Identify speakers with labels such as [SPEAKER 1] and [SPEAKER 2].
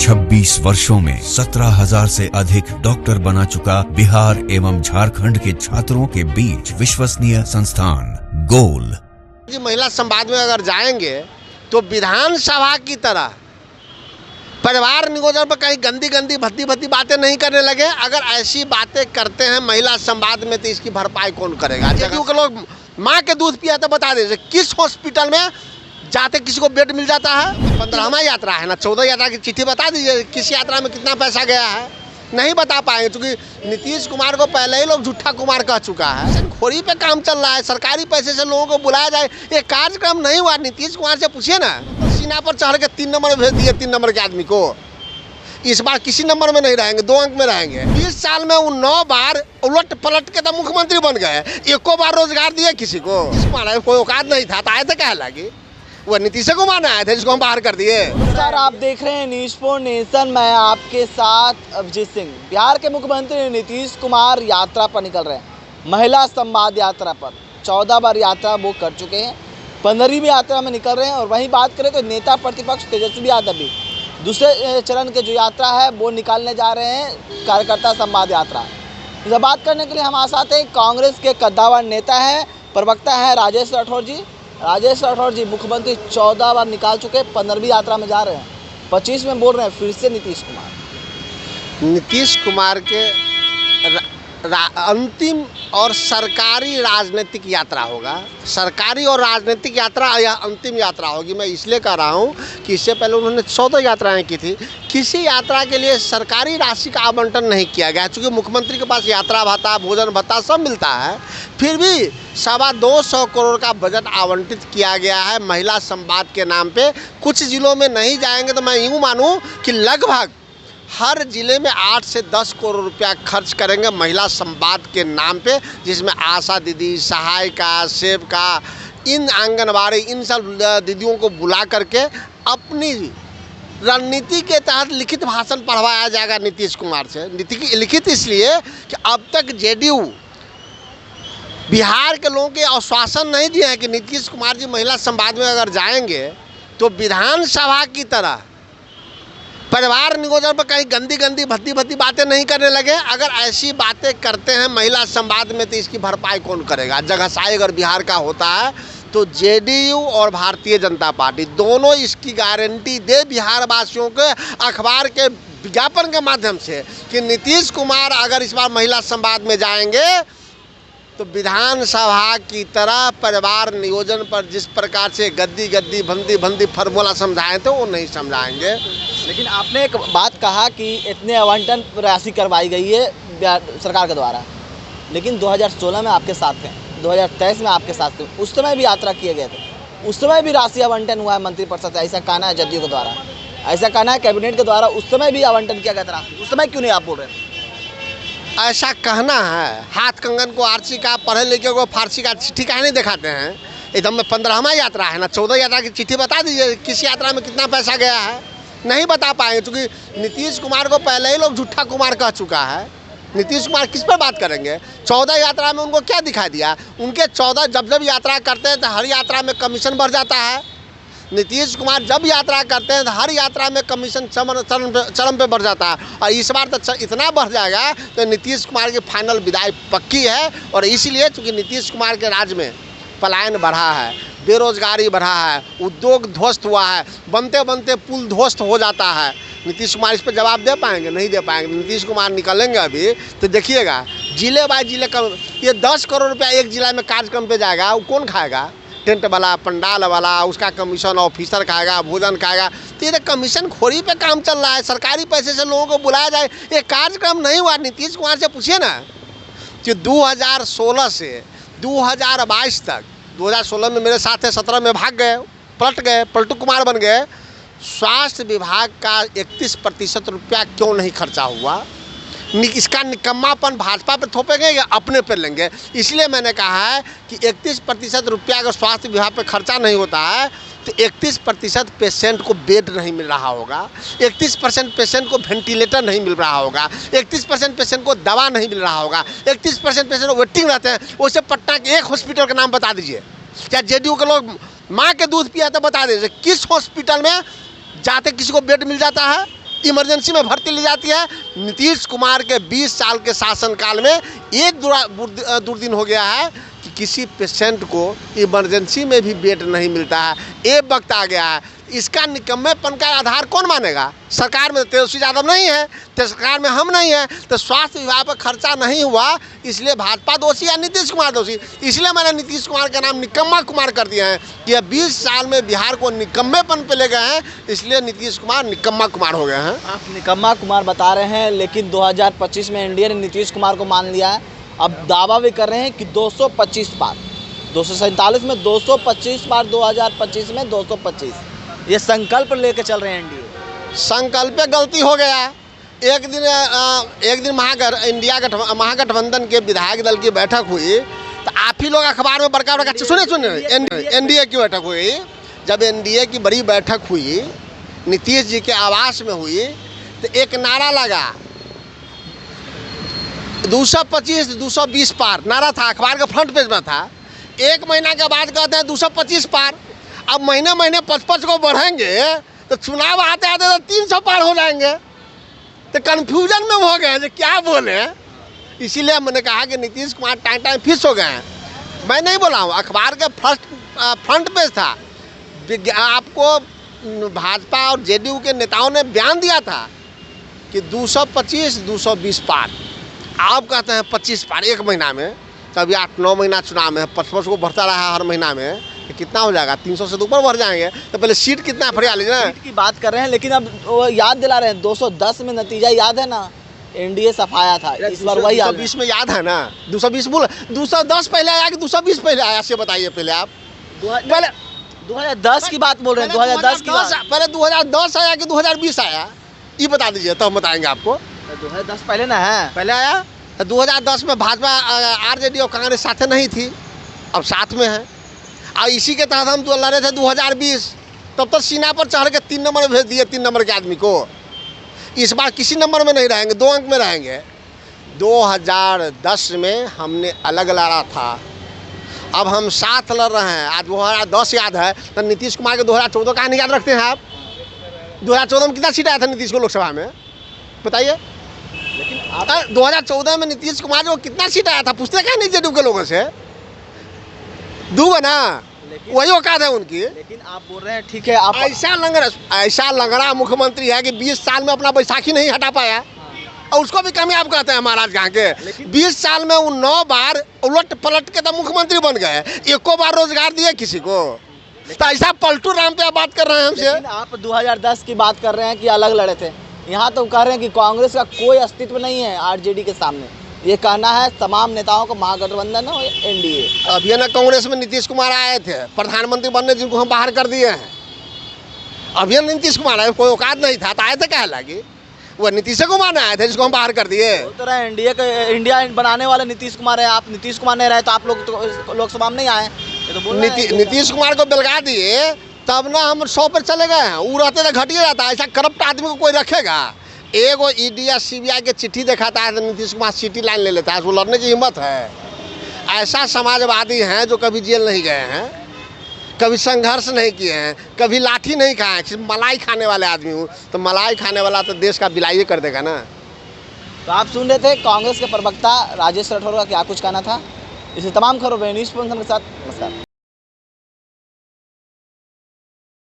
[SPEAKER 1] 26 वर्षों में 17,000 से अधिक डॉक्टर बना चुका बिहार एवं झारखंड के छात्रों के बीच विश्वसनीय संस्थान गोल।
[SPEAKER 2] महिला संवाद में अगर जाएंगे तो विधानसभा की तरह परिवार नियोजन पर कहीं गंदी गंदी भद्दी भद्दी बातें नहीं करने लगे। अगर ऐसी बातें करते हैं महिला संवाद में तो इसकी भरपाई कौन करेगा? जदयू के लोग माँ के दूध पिया तो बता दीजिए किस हॉस्पिटल में जाते किसी को बेड मिल जाता है? 15वां यात्रा है ना, 14 यात्रा की चिट्ठी बता दीजिए किस यात्रा में कितना पैसा गया है? नहीं बता पाएंगे क्योंकि नीतीश कुमार को पहले ही लोग झूठा कुमार कह चुका है। खोरी पे काम चल रहा है, सरकारी पैसे से लोगों को बुलाया जाए, ये कार्यक्रम नहीं हुआ। नीतीश कुमार से पूछिए ना, सीना पर चढ़ के 3 नंबर भेज दिए 3 नंबर के आदमी को। इस बार किसी नंबर में नहीं रहेंगे, 2 अंक में रहेंगे। 20 साल में वो 9 बार उलट पलट के तो मुख्यमंत्री बन गए, एको बार रोजगार दिए किसी को? कोई औकात नहीं था तो आए थे क्या लगी? वो नीतीश कुमार आए थे जिसको हम बाहर कर दिए।
[SPEAKER 3] सर आप देख रहे हैं न्यूज़ फॉर नेशन, मैं आपके साथ अभिजीत सिंह। बिहार के मुख्यमंत्री नीतीश कुमार यात्रा पर निकल रहे हैं, महिला संवाद यात्रा पर। 14 बार यात्रा वो कर चुके हैं, 15वीं यात्रा में निकल रहे हैं। और वहीं बात करें तो नेता प्रतिपक्ष तेजस्वी यादव भी दूसरे चरण के जो यात्रा है वो निकालने जा रहे हैं, कार्यकर्ता संवाद यात्रा। इसे बात करने के लिए हमारे साथ हैं कांग्रेस के कद्दावर नेता हैं, प्रवक्ता हैं राजेश राठौर जी। राजेश राठौर जी, मुख्यमंत्री 14 बार निकाल चुके, 15वीं यात्रा में जा रहे हैं, 25 में बोल रहे हैं फिर से
[SPEAKER 2] नीतीश कुमार के अंतिम और सरकारी राजनीतिक यात्रा होगा। सरकारी और राजनीतिक यात्रा यह अंतिम यात्रा होगी। मैं इसलिए कह रहा हूँ कि इससे पहले उन्होंने 14 यात्राएं की थी। किसी यात्रा के लिए सरकारी राशि का आवंटन नहीं किया गया, क्योंकि मुख्यमंत्री के पास यात्रा भत्ता, भोजन भत्ता सब मिलता है। फिर भी 225 करोड़ का बजट आवंटित किया गया है महिला संवाद के नाम पे। कुछ जिलों में नहीं जाएंगे तो मैं यूँ मानूँ कि लगभग हर जिले में 8 से 10 करोड़ रुपया खर्च करेंगे महिला संवाद के नाम पे, जिसमें आशा दीदी, सहायिका, सेविका, इन आंगनबाड़ी, इन सब दीदियों को बुला करके अपनी रणनीति के तहत लिखित भाषण पढ़वाया जाएगा नीतीश कुमार से। लिखित इसलिए कि अब तक जेडीयू बिहार के लोगों के आश्वासन नहीं दिए हैं कि नीतीश कुमार जी महिला संवाद में अगर जाएंगे तो विधानसभा की तरह परिवार नियोजन पर कहीं गंदी गंदी भद्दी भद्दी बातें नहीं करने लगे। अगर ऐसी बातें करते हैं महिला संवाद में तो इसकी भरपाई कौन करेगा? जगहसाई अगर बिहार का होता है तो जेडीयू और भारतीय जनता पार्टी दोनों इसकी गारंटी दे बिहार वासियों के अखबार के विज्ञापन के माध्यम से कि नीतीश कुमार अगर इस बार महिला संवाद में जाएंगे तो विधानसभा की तरह परिवार नियोजन पर जिस प्रकार से गद्दी गद्दी भंदी भंदी फार्मूला समझाए थे वो नहीं समझाएंगे।
[SPEAKER 3] लेकिन आपने एक बात कहा कि इतने आवंटन राशि करवाई गई है सरकार के द्वारा, लेकिन 2016 में आपके साथ थे, 2023 में आपके साथ थे, उस समय भी यात्रा किए गए थे, उस समय भी राशि आवंटन हुआ है मंत्रिपरिषद, ऐसा कहना है जदयू के द्वारा, ऐसा कहना है कैबिनेट के द्वारा, उस समय भी आवंटन किया गया था राशि। उस समय क्यों नहीं आप बोल रहे थे?
[SPEAKER 2] ऐसा कहना है, हाथ कंगन को आरसी का, पढ़े लिखे को फारसी का चिट्ठी काहे नहीं दिखाते हैं? एकदम में 15वां यात्रा है ना, 14 यात्रा की चिट्ठी बता दीजिए किस यात्रा में कितना पैसा गया है? नहीं बता पाएंगे क्योंकि नीतीश कुमार को पहले ही लोग झूठा कुमार कह चुका है। नीतीश कुमार किस पर बात करेंगे? 14 यात्रा में उनको क्या दिखा दिया? उनके 14 जब यात्रा करते हैं तो हर यात्रा में कमीशन बढ़ जाता है। नीतीश कुमार जब यात्रा करते हैं तो हर यात्रा में कमीशन चरम पे बढ़ जाता है, और इस बार तो इतना बढ़ जाएगा तो नीतीश कुमार की फाइनल विदाई पक्की है। और इसीलिए चूँकि नीतीश कुमार के राज्य में पलायन बढ़ा है, बेरोजगारी बढ़ा है, उद्योग ध्वस्त हुआ है, बनते बनते पुल ध्वस्त हो जाता है। नीतीश कुमार इस पर जवाब दे पाएंगे? नहीं दे पाएंगे। नीतीश कुमार निकलेंगे अभी तो देखिएगा जिले बाय जिले का ये 10 करोड़ रुपया एक जिला में कार्यक्रम पे जाएगा, वो कौन खाएगा? टेंट वाला, पंडाल वाला, उसका कमीशन ऑफिसर खाएगा, भोजन खाएगा। तो ये कमीशन खोरी पे काम चल रहा है। सरकारी पैसे से लोगों को बुलाया जाए, ये कार्यक्रम नहीं हुआ। नीतीश कुमार से पूछिए ना कि 2016 से 2022 तक, 2016 में मेरे साथ थे, 17 में भाग गए, पलटू कुमार बन गए। स्वास्थ्य विभाग का 31% रुपया क्यों नहीं खर्चा हुआ? इसका निकम्मापन भाजपा पर थोपेंगे या अपने पर लेंगे? इसलिए मैंने कहा है कि 31% रुपया अगर स्वास्थ्य विभाग पर खर्चा नहीं होता है तो 31% पेशेंट को बेड नहीं मिल रहा होगा, 31% पेशेंट को वेंटिलेटर नहीं मिल रहा होगा, 31% पेशेंट को दवा नहीं मिल रहा होगा, 31% पेशेंट वेटिंग रहते हैं। वैसे पटना के एक हॉस्पिटल का नाम बता दीजिए, क्या जेडीयू के लोग माँ के दूध पिया तो बता दीजिए किस हॉस्पिटल में जाते किसी को बेड मिल जाता है? इमरजेंसी में भर्ती ली जाती है। नीतीश कुमार के 20 साल के शासनकाल में एक दुर्दिन हो गया है कि किसी पेशेंट को इमरजेंसी में भी बेड नहीं मिलता है। एक वक्त आ गया है, इसका निकम्मेपन का आधार कौन मानेगा? सरकार में तेजस्वी यादव नहीं है, तो सरकार में हम नहीं हैं, तो स्वास्थ्य विभाग पर खर्चा नहीं हुआ, इसलिए भाजपा दोषी या नीतीश कुमार दोषी? इसलिए मैंने नीतीश कुमार का नाम निकम्मा कुमार कर दिया है कि 20 साल में बिहार को निकम्मेपन पे ले गए हैं, इसलिए नीतीश कुमार निकम्मा कुमार हो गए हैं।
[SPEAKER 3] आप निकम्मा कुमार बता रहे हैं, लेकिन 2025 में एनडीए ने नीतीश कुमार को मान लिया है। अब दावा भी कर रहे हैं कि 225 पार, 247 में 225 पार, 2025 में 225, ये संकल्प लेके चल रहे हैं एनडीए।
[SPEAKER 2] संकल्प पे गलती हो गया। एक दिन महागठबंधन के विधायक दल की बैठक हुई, तो आप ही लोग अखबार में बड़का सुने एनडीए की बैठक हुई। जब एनडीए की बड़ी बैठक हुई, नीतीश जी के आवास में हुई, तो एक नारा लगा 225 220 पार, नारा था, अखबार के फ्रंट पेज में था। एक महीना के बाद कहते हैं 225 पार। अब महीने महीने 55 को बढ़ेंगे तो चुनाव आते आते तो 300 पार हो जाएंगे। तो कन्फ्यूजन में हो गए क्या बोले। इसीलिए मैंने कहा कि नीतीश कुमार टाइम फिक्स हो गए हैं। मैं नहीं बोला हूँ, अखबार के फ्रंट पेज था। आपको भाजपा और जेडीयू के नेताओं ने बयान दिया था कि 225 220 पार। आप कहते हैं 25 पार एक महीना में, कभी 8-9 महीना चुनाव में 55 को बढ़ता रहा हर महीना में, तो कितना हो जाएगा? 300 से ऊपर बढ़ जाएंगे। तो पहले सीट कितना फरिया लीजिए ना।
[SPEAKER 3] सीट की बात कर रहे हैं, लेकिन अब वो याद दिला रहे हैं 210 में नतीजा याद है ना, एनडीए सफाया था। इस बार वही
[SPEAKER 2] 220 में याद है ना, 220 बोल 210 पहले आया कि 220 पहले आया, से बताइए पहले आप।
[SPEAKER 3] पहले 2010 की बात बोल रहे हैं, 2010 की बात।
[SPEAKER 2] पहले 2010 आया कि 2020 आया, ये बता दीजिए तो हम बताएंगे आपको।
[SPEAKER 3] 2010 पहले ना है,
[SPEAKER 2] पहले आया। 2010 में भाजपा आरजेडी और कांग्रेस साथ नहीं थी, अब साथ में है। और इसी के तहत हम तो लड़े थे 2020, तब तो सीना पर चढ़ के 3 नंबर भेज दिए 3 नंबर के आदमी को। इस बार किसी नंबर में नहीं रहेंगे, 2 अंक में रहेंगे। 2010 में हमने अलग लड़ा था, अब हम साथ लड़ रहे हैं। आज 2010 याद है तो नीतीश कुमार के 2014 कहानी याद रखते हैं आप? 2014 में कितना सीट आया था नीतीश को लोकसभा में, बताइए। लेकिन 2014 में नीतीश कुमार को कितना सीट आया था, पूछते क्या नहीं जेडीयू के लोगों से? दूंगा ना, वही औकात है उनकी।
[SPEAKER 3] लेकिन आप बोल रहे हैं ठीक है, आप
[SPEAKER 2] ऐसा लंगड़ा मुख्यमंत्री है कि 20 साल में अपना बैसाखी नहीं हटा पाया, और उसको भी कमी आप कहते हैं महाराज यहाँ के। 20 साल में वो 9 बार उलट पलट के तो मुख्यमंत्री बन गए, एको बार रोजगार दिए किसी को? तो ऐसा पलटू राम पे आप बात कर रहे हैं हमसे।
[SPEAKER 3] आप 2010 की बात कर रहे हैं कि अलग लड़े थे, यहाँ तो कह रहे हैं कि कांग्रेस का कोई अस्तित्व नहीं है आरजेडी के सामने। ये कहना है तमाम नेताओं को, महागठबंधन और एनडीए।
[SPEAKER 2] अभी ना कांग्रेस में नीतीश कुमार आए थे प्रधानमंत्री बनने, जिनको हम बाहर कर दिए हैं। अभी नीतीश कुमार आए, कोई औकात नहीं था तो आए थे क्या लगी? वो नीतीश कुमार आए थे जिसको हम बाहर कर दिए।
[SPEAKER 3] तो एनडीए का इंडिया बनाने वाले नीतीश कुमार है, आप नीतीश कुमार नहीं रहे तो आप लोग तो लोकसभा में नहीं आए। तो
[SPEAKER 2] नीतीश कुमार को बेलगा दिए तब ना हम 100 पर चले गए हैं। वो रहते तो घटिए रहता, ऐसा करप्ट आदमी को कोई रखेगा? एगो ईडी या सीबीआई के चिट्ठी दिखाता है तो नीतीश कुमार सिटी लाइन ले लेता है, उसको लड़ने की हिम्मत है? ऐसा समाजवादी हैं जो कभी जेल नहीं गए हैं, कभी संघर्ष नहीं किए हैं, कभी लाठी नहीं खाए, सिर्फ मलाई खाने वाले आदमी हूँ। तो मलाई खाने वाला तो देश का बिलाई कर देगा ना।
[SPEAKER 3] तो आप सुन रहे थे कांग्रेस के प्रवक्ता राजेश राठौर का क्या कुछ कहना था। इसे तमाम खबरों में न्यूज़ के साथ नमस्कार।